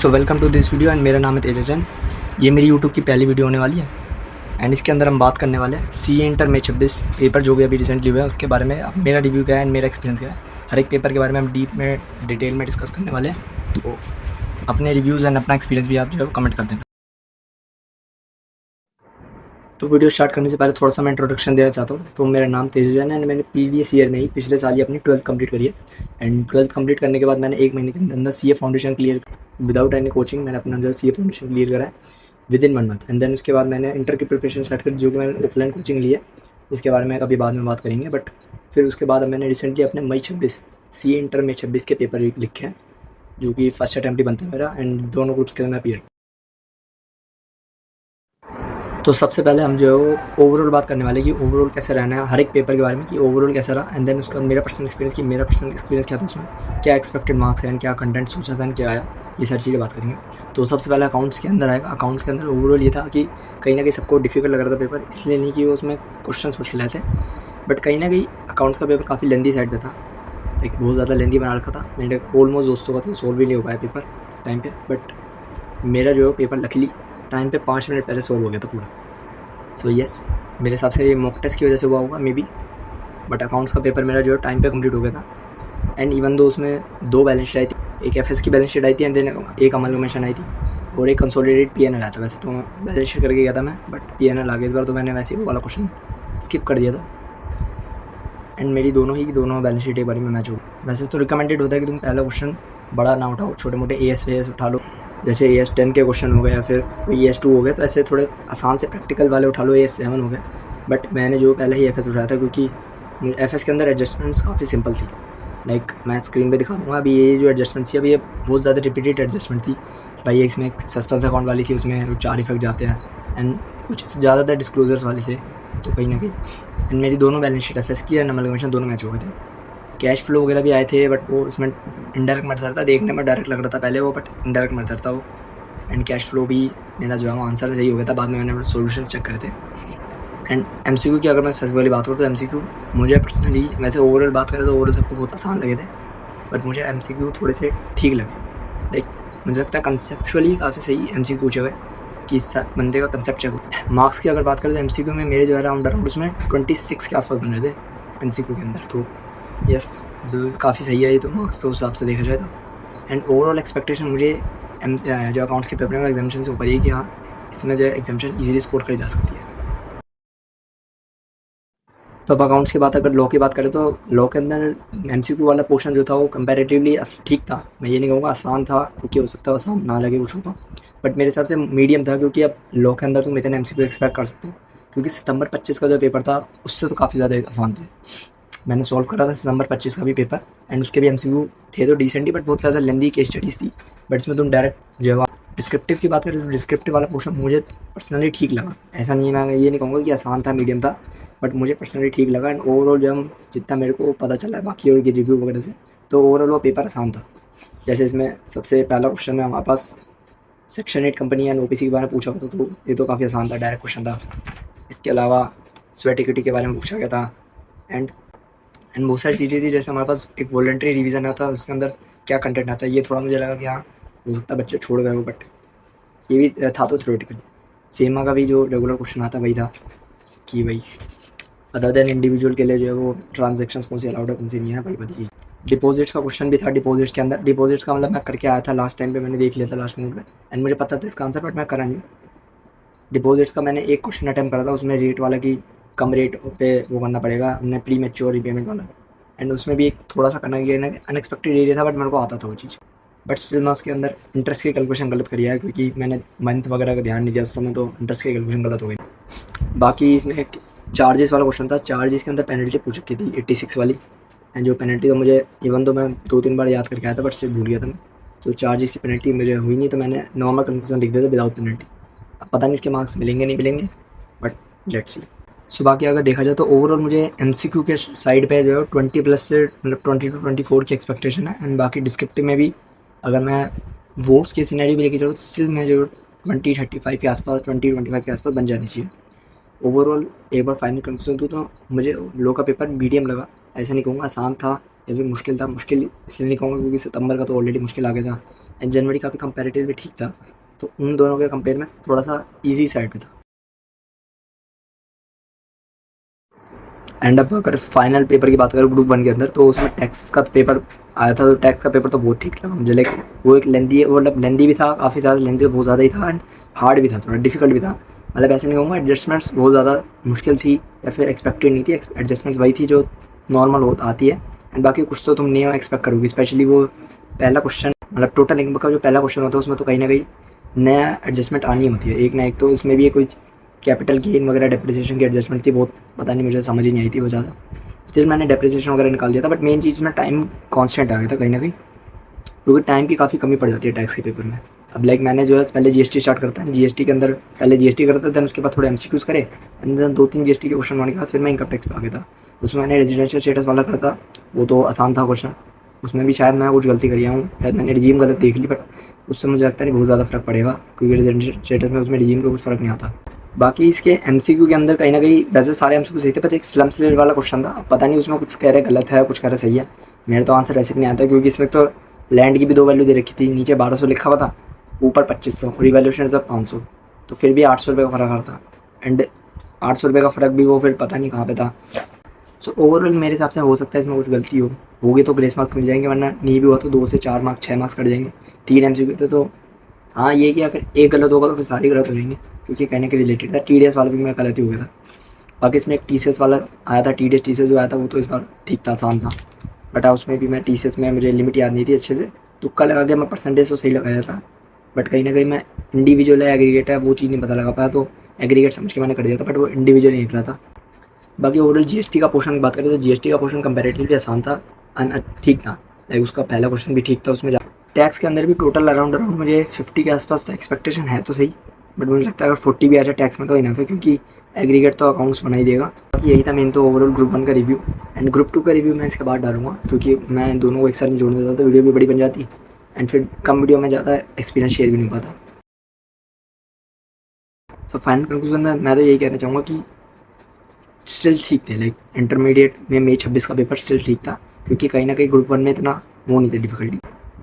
So welcome to this video and मेरा नाम है तेजन। ये मेरी यूट्यूब की पहली वीडियो होने वाली है एंड इसके अंदर हम बात करने वाले हैं सीए इंटर में 26 पेपर जो भी अभी रिसेंटली हुआ है उसके बारे में। अब मेरा रिव्यू क्या है एंड मेरा एक्सपीरियंस क्या है, हर एक पेपर के बारे में हम डिटेल में डिस्कस करने वाले हैं। तो अपने रिव्यूज़ एंड अपना एक्सपीरियंस भी आप जो है कमेंट कर देना। तो वीडियो स्टार्ट करने से पहले थोड़ा सा मैं इंट्रोडक्शन देना चाहता हूँ। तो मेरा नाम तेजन है एंड मैंने प्रीवियस ईयर में ही पिछले साल ही अपनी 12th कंप्लीट करी है एंड 12th कंप्लीट करने के बाद मैंने 1 महीने के अंदर CA foundation clear without any coaching मैंने अपना जो सीए फाउंडेशन क्लियर करा है विद इन 1 मंथ। एंड देन उसके बाद मैंने इंटर की प्रिपरेशन स्टार्ट करी जो कि मैंने ऑफलाइन कोचिंग ली है, इसके बारे में अभी बाद में बात करेंगे। बट फिर उसके बाद मैंने रिसेंटली अपने मई 26 सीए इंटर में 26 के पेपर लिखे हैं जो कि फर्स्ट अटैम्प्ट ही बनता है मेरा एंड दोनों ग्रुप्स के अंदर अपीयर। तो सबसे पहले हम जो है वो ओवरऑल बात करने वाले कि ओवरऑल कैसे रहना है हर एक पेपर के बारे में कि ओवरऑल कैसा रहा एंड देन उसका मेरा पर्सनल एक्सपीरियंस कि मेरा पर्सनल एक्सपीरियंस क्या था, उसमें क्या एक्सपेक्टेड मार्क्स हैं, क्या कंटेंट सोचा था, क्या आया, ये सारी चीज़ें बात करेंगे। तो सबसे पहले अकाउंट्स के अंदर आएगा। अकाउंट्स के अंदर ओवरऑल ये था कि कहीं ना कहीं सबको डिफिकल्ट लग रहा था पेपर, इसलिए नहीं कि वो उसमें क्वेश्चन पूछ रहे थे, बट कहीं ना कहीं अकाउंट्स का पेपर काफ़ी लेंदी साइड पर था, एक बहुत ज़्यादा लेंदी बना रखा था। मेरे ऑलमोस्ट दोस्तों का तो सोल्व भी नहीं हो पाया पेपर टाइम पे, बट मेरा जो है पेपर लकीली टाइम पे 5 मिनट पहले सोल्व हो गया था पूरा। सो यस, मेरे हिसाब से ये मॉक टेस्ट की वजह से हुआ होगा मे बी, बट अकाउंट्स का पेपर मेरा जो है टाइम पे कंप्लीट हो गया था। एंड इवन दो उसमें 2 बैलेंस शीट आई थी, एक एफएस की बैलेंस शीट आई थी एंड देन एक अमलगमेशन आई थी और एक कंसोलिडेटेड पीएनएल आया था। वैसे तो बैलेंस शीट करके गया था मैं, बट पीएनएल आ गया इस बार, तो मैंने वैसे ही वो वाला क्वेश्चन स्किप कर दिया था एंड मेरी दोनों बैलेंस शीट एक बार में मैच हो। वैसे तो रिकमेंडेड होता है कि तुम पहला क्वेश्चन बड़ा ना उठाओ, छोटे मोटे एएस उठा लो, जैसे AS 10 के क्वेश्चन हो गए या फिर कोई AS 2 हो गए, तो ऐसे थोड़े आसान से प्रैक्टिकल वाले उठा लो, AS 7 हो गए। बट मैंने जो पहले ही FS उठाया था क्योंकि FS के अंदर एडजस्टमेंट्स काफ़ी सिंपल थी। लाइक मैं स्क्रीन पे दिखा दूँगा अभी ये जो एडजस्टमेंट थी, अभी ये बहुत ज़्यादा रिपीटेड एडजस्टमेंट थी भाई। एक इसमें सस्पेंस अकाउंट वाली थी, उसमें 4 इफेक्ट जाते हैं एंड कुछ ज़्यादातर डिस्क्लोजर्स वाली थे, तो कहीं ना कहीं एंड मेरी दोनों बैलेंस शीट FS की एंड अमलगमेशन दोनों मैच हो गए थे। कैश फ्लो वगैरह भी आए थे बट वो इसमें इनडायरेक्ट मेथड था, देखने में डायरेक्ट लग रहा था पहले वो, बट इनडायरेक्ट मेथड था वो। एंड कैश फ्लो भी मेरा जो है वो आंसर सही हो गया था, बाद में मैंने सोल्यूशन चेक करे थे। एंड MCQ की अगर मैं स्पेसिफिकली बात करूँ तो MCQ मुझे पर्सनली, वैसे ओवरऑल बात करें तो ओवरऑल सबको बहुत आसान लगे थे, बट मुझे MCQ थोड़े से ठीक लगे। लाइक मुझे लगता है कंसेप्चुअली काफ़ी सही MCQ पूछे हुए कि इस बंदे का कंसेप्ट चेक हो। मार्क्स की अगर बात करें तो MCQ में मेरे जो है अराउंड उसमें 26 के आसपास बन रहे थे MCQ के अंदर, तो यस जो काफ़ी सही है ये तो मार्क्स तो उस हिसाब से देखा जाए तो। एंड ओवरऑल एक्सपेक्टेशन मुझे जो अकाउंट्स के पेपर में एग्जामिनेशन से ऊपर ही कि हाँ इसमें जो है एग्जामिनेशन इजीली स्कोर करी जा सकती है। तो अब अकाउंट्स की बात, अगर लॉ की बात करें तो लॉ के अंदर MCQ वाला पोर्शन जो था वो कंपैरेटिवली ठीक था। मैं ये नहीं कहूँगा आसान था क्योंकि हो सकता है आसान ना लगे कुछ होगा, बट मेरे हिसाब से मीडियम था क्योंकि अब लॉ के अंदर तुम इतने MCQ एक्सपेक्ट कर सकते हो क्योंकि सितंबर 25 का जो पेपर था उससे तो काफ़ी ज़्यादा आसान थे। मैंने सॉल्व करा था सितंबर 25 का भी पेपर एंड उसके भी MCQ थे तो डिसेंट ही, बट बहुत ज़्यादा लेंदी केस स्टडीज़ थी। बट इसमें तुम डायरेक्ट जो है डिस्क्रिप्टिव की बात करें तो डिस्क्रिप्टिव वाला पोर्शन मुझे पर्सनली ठीक लगा। ऐसा नहीं है, मैं ये नहीं कहूँगा कि आसान था मीडियम था, बट मुझे पर्सनली ठीक लगा। एंड ओवरऑल जो हम जितना मेरे को पता चला है बाकी और की रिव्यू वगैरह से, तो ओवरऑल वो पेपर आसान था। जैसे इसमें सबसे पहला क्वेश्चन है हमारे पास सेक्शन 8 कंपनी एंड OPC के बारे में पूछा था, तो ये तो काफ़ी आसान था, डायरेक्ट क्वेश्चन था। इसके अलावा स्वेट इक्विटी के बारे में पूछा गया था एंड बहुत सारी चीज़ें थी। जैसे हमारे पास एक वॉलंटरी रिवीजन आता है, उसके अंदर क्या कंटेंट आता है, ये थोड़ा मुझे लगा कि हाँ हो सकता है बच्चे छोड़ गए हो, बट ये भी था तो थ्योरेटिकली। फेमा का भी जो रेगुलर क्वेश्चन आता वही था कि भाई अदर देन इंडिविजुअल के लिए जो है वो ट्रांजेक्शन्स कौन सी अलाउड है कौन सी नहीं है, भाई बड़ी चीज़। डिपॉजिट्स का क्वेश्चन भी था। डिपॉजिट्स के अंदर, डिपॉजिट्स का मतलब मैं करके आया था लास्ट टाइम पे, मैंने देख लिया था लास्ट मिनट में एंड मुझे पता था इसका आंसर, बट मैं करा नहीं। डिपॉजिट्स का मैंने एक क्वेश्चन अटैम्प्ट करा था, उसमें रेट वाला कि कम रेट पे वो करना पड़ेगा, हमने प्री मैच्योर रिपेमेंट वाला, एंड उसमें भी एक थोड़ा सा करना गया अनएक्सपेक्टेड एरिया था, बट मेरे को आता था वो चीज़। बट स्टिल मैं उसके अंदर इंटरेस्ट की कैलकुलेशन गलत करी है क्योंकि मैंने मंथ वगैरह का ध्यान नहीं दिया उस समय, तो इंटरेस्ट की कैलकुलेशन गलत हो गई। बाकी इसमें एक चार्जेस वाला क्वेश्चन था। चार्जेस के अंदर पेनल्टी पूछ रखी थी 86 वाली, एंड जो पेनल्टी तो मुझे इवन तो मैं 2-3 बार याद करके आया था बट सिर्फ भूल गया था मैं, तो चार्जेस की पेनल्टी मुझे हुई नहीं, तो मैंने नॉर्मल कंक्लूजन लिख दिया था विदाउट पेनल्टी। अब पता नहीं उसके मार्क्स मिलेंगे नहीं मिलेंगे, बट लेट्स सी। सो बाकी अगर देखा जाए तो ओवरऑल मुझे MCQ के साइड पे जो है 20+ से मतलब 20 to 24 की एक्सपेक्टेशन है। एंड बाकी डिस्क्रिप्टिव में भी अगर मैं वोट्स के सिनेरियो भी लेके चलूँ तो स्टिल मैं जो 20-35 के आसपास 20-25 के आसपास बन जानी चाहिए। ओवरऑल एक बार फाइनल कंक्लूजन दूँ तो मुझे लॉ का पेपर मीडियम लगा, ऐसा नहीं कहूँगा आसान था ये भी मुश्किल था। मुश्किल इसलिए नहीं कहूँगा क्योंकि सितंबर का तो ऑलरेडी मुश्किल आ गया था एंड जनवरी का भी कंपैरेटिवली ठीक था, तो उन दोनों के कंपेयर में थोड़ा सा ईजी साइड पे था। एंड अब अगर फाइनल पेपर की बात करें ग्रुप 1 के अंदर, तो उसमें टैक्स का पेपर आया था, तो टैक्स का पेपर तो बहुत ठीक लगा मुझे। लाइक वो एक लेंदी, मतलब लेंदी भी था, काफ़ी ज़्यादा लेंदी, बहुत ज़्यादा ही था एंड हार्ड भी था, थोड़ा डिफिकल्ट भी था। मतलब ऐसे नहीं कहूँगा एडजस्टमेंट्स बहुत ज़्यादा मुश्किल थी या फिर एक्सपेक्टेड नहीं थी, एडजस्टमेंट्स वही थी जो नॉर्मल हो आती है। एंड बाकी कुछ तो तुम नहीं एक्सपेक्ट करोगे, स्पेशली वो पहला क्वेश्चन, मतलब टोटल इनकम का जो पहला क्वेश्चन होता है उसमें तो कहीं ना कहीं नया एडजस्टमेंट आनी होती है एक ना एक। तो इसमें भी कुछ कैपिटल गेन वगैरह डेप्रिसिएशन की एडजस्टमेंट थी, बहुत पता नहीं, मुझे समझ ही नहीं आई थी वो ज़्यादा। स्टिल मैंने डेप्रिसिएशन वगैरह निकाल दिया था, बट मेन चीज़ में टाइम कांस्टेंट आ गया था कहीं ना कहीं, क्योंकि टाइम की काफ़ी कमी पड़ जाती है टैक्स के पेपर में। अब लाइक मैंने जो है पहले जीएसटी स्टार्ट करता है, जीएसटी के अंदर पहले जीएसटी करता था, देन उसके बाद थोड़े एमसीक्यूज करे एंड देन 2-3 जीएसटी के क्वेश्चन होने के बाद फिर मैं इनकम टैक्स पे आ गया था। उसमें मैंने रेजिडेंशियल स्टेटस वाला करा था, वो तो आसान था क्वेश्चन, उसमें भी शायद मैं कुछ गलती करी हूँ, शायद मैंने रिजीम गलत देख ली, बट उससे मुझे लगता नहीं बहुत ज़्यादा फ़र्क पड़ेगा क्योंकि रेजिडेंशियल स्टेटस में उसमें रिजीम का कुछ फ़र्क नहीं आता। बाकी इसके एमसीक्यू के अंदर कहीं ना कहीं वैसे सारे एमसीक्यू सही थे, पर एक स्लम स्लेट वाला क्वेश्चन था, अब पता नहीं उसमें कुछ कह रहे गलत है, कुछ कह रहे सही है। मेरा तो आंसर ऐसे भी नहीं आता क्योंकि इसमें तो लैंड की भी 2 वैल्यू दे रखी थी, नीचे 1200 लिखा हुआ था, ऊपर 2500 और रिवैल्यूएशन सब 500, तो फिर भी 800 रुपये का फ़र्क आता एंड 800 रुपये का फ़र्क भी वो फिर पता नहीं कहाँ पे था। सो ओवरऑल मेरे हिसाब से हो सकता है इसमें कुछ गलती होगी तो ग्रेस मार्क्स मिल जाएंगे, वरना नहीं भी हुआ तो 2 से 4 मार्क्स 6 मार्क्स कट जाएंगे। 3 एमसीक्यू थे तो हाँ ये कि अगर एक गलत होगा तो फिर सारी गलत हो जाएंगे क्योंकि कहने के रिलेटेड था। टीडीएस वाला भी मेरा गलत ही हो गया था। बाकी इसमें एक टीसीएस वाला आया था, टीसीएस जो आया था वो तो इस बार ठीक था, आसान था, बट उसमें भी मैं टीसीएस में मुझे लिमिट याद नहीं थी अच्छे से, तुक्का लगा के मैं परसेंटेज तो सही लगाया था, बट कहीं ना कहीं मैं इंडिविजुअल है एग्रीगेट है वो चीज़ नहीं पता लगा पाया, तो एग्रीगेट समझ के मैंने कर दिया था, बट वो इंडिविजुअल नहीं निकला था। बाकी ओवरऑल जीएसटी का पोर्शन की बात करें तो जीएसटी का पोर्शन कंपैरेटिवली आसान था, ठीक था, लाइक उसका पहला क्वेश्चन भी ठीक था। उसमें टैक्स के अंदर भी टोटल अराउंड मुझे 50 के आसपास एक्सपेक्टेशन है तो सही, बट मुझे लगता है अगर 40 भी आ जाए टैक्स में तो इनफ है क्योंकि एग्रीगेट तो अकाउंट्स बना ही देगा। बाकी यही था मेन तो ओवरऑल ग्रुप 1 का रिव्यू, एंड ग्रुप 2 का रिव्यू मैं इसके बाद डालूंगा क्योंकि मैं दोनों को एक साथ जोड़ देता तो वीडियो भी बड़ी बन जाती एंड फिर कम वीडियो में ज़्यादा एक्सपीरियंस शेयर भी नहीं हो पाता। सो फाइनल कंक्लूजन में मैं तो यही कहना चाहूँगा कि स्टिल ठीक थे, लाइक इंटरमीडिएट में मई 26 का पेपर स्टिल ठीक था क्योंकि कहीं ना कहीं ग्रुप 1 में इतना वो नहीं था डिफिकल्टी।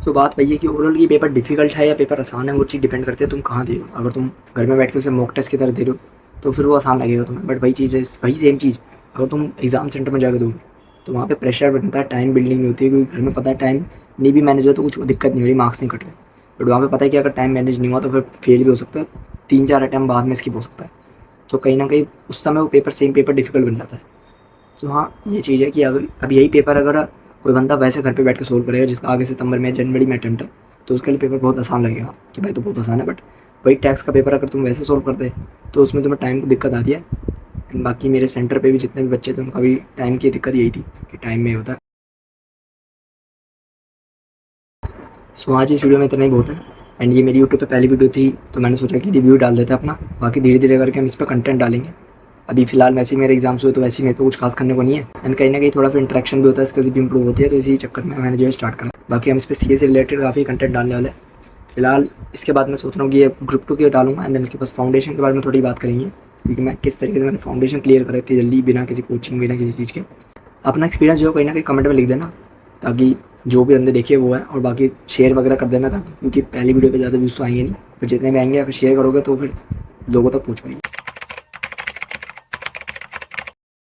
तो बात वही है कि ओवरऑल ये पेपर डिफिकल्ट है या पेपर आसान है वो चीज़ डिपेंड करती है तुम कहाँ दे रहे हो। अगर तुम घर में बैठ के उसे मॉक टेस्ट की तरह दे रहे हो तो फिर वो आसान लगेगा तुम्हें, बट वही चीज़ है, वही सेम चीज़ अगर तुम एग्ज़ाम सेंटर में जाकर दोगे तो वहाँ पे प्रेशर बनता है, टाइम बिल्डिंग नहीं होती है क्योंकि घर में पता है टाइम नहीं भी मैनेज हो तो कुछ दिक्कत नहीं हो रही, मार्क्स नहीं कट रहे, बट वहाँ पे पता है कि अगर टाइम मैनेज नहीं हुआ तो फिर फेल भी हो सकता है, 3-4 अटैम्प्ट बाद में स्किप हो सकता है, तो कहीं ना कहीं उस समय वो पेपर सेम पेपर डिफिकल्ट बन जाता है। तो हाँ ये चीज़ है कि अगर अब यही पेपर अगर कोई बंदा वैसे घर पे बैठ के सोल्व करेगा जिसका आगे सितंबर में जनवरी में अटैम्प्ट है तो उसके लिए पेपर बहुत आसान लगेगा कि भाई तो बहुत आसान है, बट वही टैक्स का पेपर अगर तुम वैसे सोल्व करते तो उसमें तुम्हें टाइम की दिक्कत आती है। एंड बाकी मेरे सेंटर पे भी जितने भी बच्चे थे उनका भी टाइम की दिक्कत यही थी कि टाइम में होता है। सो आज इस वीडियो में इतना ही बहुत है, एंड ये मेरी यूट्यूब पे पहली वीडियो थी तो मैंने सोचा कि रिव्यू डाल देते अपना, बाकी धीरे धीरे करके हम इस पर कंटेंट डालेंगे। अभी फिलहाल वैसे ही मेरे एग्जाम्स हुए तो वैसे ही मेरे को कुछ खास करने को नहीं है, एंड कहीं ना कहीं थोड़ा फिर इंटरेक्शन भी होता है, स्किल्स भी इंप्रूव होती है, तो इसी चक्कर में मैंने जो है स्टार्ट करा। बाकी हम इस पर सीए से रिलेटेड काफ़ी कंटेंट डालने वाले हैं। फिलहाल इसके बाद मैं सोच रहा हूँ कि ये ग्रुप 2 के डालूंगा एंड देन उसके बाद फाउंडेशन के बारे में थोड़ी बात करेंगे क्योंकि मैं किस तरीके से मैंने फाउंडेशन क्लियर कर रखी जल्दी बिना किसी कोचिंग बिना किसी चीज़ के। अपना एक्सपीरियंस जो कहीं ना कहीं कमेंट में लिख देना ताकि जो भी बंदे देखे वो है, और बाकी शेयर वगैरह कर देना ताकि, क्योंकि पहली वीडियो पे ज़्यादा व्यूज़ तो आएंगे नहीं, पर जितने भी आएंगे अगर शेयर करोगे तो फिर लोगों तक पहुँच पाएंगे।